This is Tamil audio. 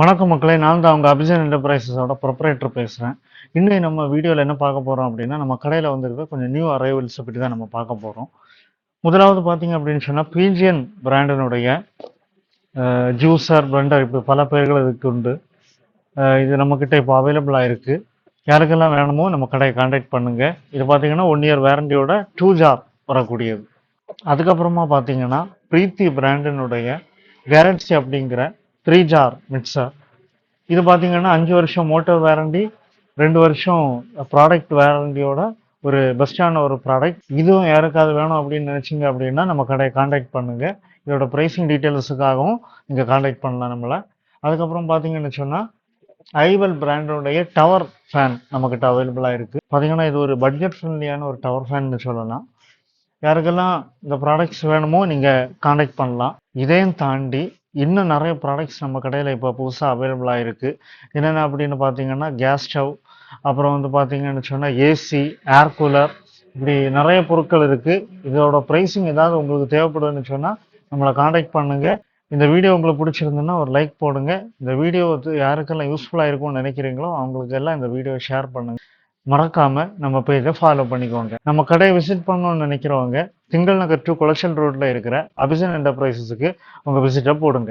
வணக்கம் மக்களே, நான் தான் அவங்க அபிஜன் என்டர்பிரைசஸோட ப்ரொப்ரைட்டர் பேசுகிறேன். இன்னும் நம்ம வீடியோவில் என்ன பார்க்க போகிறோம் அப்படின்னா, நம்ம கடையில் வந்துருக்க கொஞ்சம் நியூ அரைவல்ஸை பற்றி தான் நம்ம பார்க்க போகிறோம். முதலாவது பார்த்தீங்க அப்படின்னு சொன்னால், பிஜிஎன் பிராண்டினுடைய ஜூஸர், பிளண்டர், இப்போ பல பேர்கள் இதுக்கு உண்டு. இது நம்மக்கிட்ட இப்போ அவைலபிளாக இருக்குது. யாருக்கெல்லாம் வேணுமோ நம்ம கடையை கான்டாக்ட் பண்ணுங்கள். இது பார்த்தீங்கன்னா 1 இயர் வேரண்டியோட 2 ஜார் வரக்கூடியது. அதுக்கப்புறமா பார்த்தீங்கன்னா, பிரீத்தி பிராண்டினுடைய கேரன்சி அப்படிங்கிற 3 ஜார் மிக்சர். இது பார்த்தீங்கன்னா 5 வருஷம் மோட்டர் வேரண்டி, 2 வருஷம் ப்ராடக்ட் வேரண்டியோட ஒரு பெஸ்டான ஒரு ப்ராடக்ட். இதுவும் யாருக்காவது வேணும் அப்படின்னு நினச்சிங்க அப்படின்னா நம்ம கடையை கான்டாக்ட் பண்ணுங்கள். இதோட ப்ரைஸிங் டீட்டெயில்ஸுக்காகவும் நீங்கள் கான்டாக்ட் பண்ணலாம் நம்மளை. அதுக்கப்புறம் பார்த்தீங்கன்னு சொன்னால், ஐவல் பிராண்டோடைய டவர் ஃபேன் நம்மக்கிட்ட அவைலபிளாக இருக்குது. பார்த்தீங்கன்னா இது ஒரு பட்ஜெட் ஃப்ரெண்ட்லியான ஒரு டவர் ஃபேன்னு சொல்லலாம். யாருக்கெல்லாம் இந்த ப்ராடக்ட்ஸ் வேணுமோ நீங்கள் கான்டாக்ட் பண்ணலாம். இதையும் தாண்டி இன்னும் நிறைய ப்ராடக்ட்ஸ் நம்ம கடையில் இப்போ புதுசாக அவைலபிளாக இருக்குது. என்னென்ன அப்படின்னு பார்த்தீங்கன்னா, கேஸ் ஸ்டவ், அப்புறம் வந்து பார்த்தீங்கன்னு சொன்னால் ஏசி, ஏர் கூலர், இப்படி நிறைய பொருட்கள் இருக்குது. இதோட ப்ரைஸிங் ஏதாவது உங்களுக்கு தேவைப்படுதுன்னு சொன்னால் நம்மளை கான்டாக்ட் பண்ணுங்கள். இந்த வீடியோ உங்களுக்கு பிடிச்சிருந்துன்னா ஒரு லைக் போடுங்க. இந்த வீடியோ வந்து யாருக்கெல்லாம் யூஸ்ஃபுல்லாக இருக்கும்னு நினைக்கிறீங்களோ அவங்களுக்கு எல்லாம் இந்த வீடியோவை ஷேர் பண்ணுங்கள். மறக்காம நம்ம பேஜை ஃபாலோ பண்ணிக்கோங்க. நம்ம கடையை விசிட் பண்ணணும்னு நினைக்கிறவங்க திங்கள் நகர் 2 கொலெக்ஷன் ரோட்ல இருக்கிற அபிஜன் என்டர்பிரைசஸுக்கு உங்க விசிட்டை போடுங்க.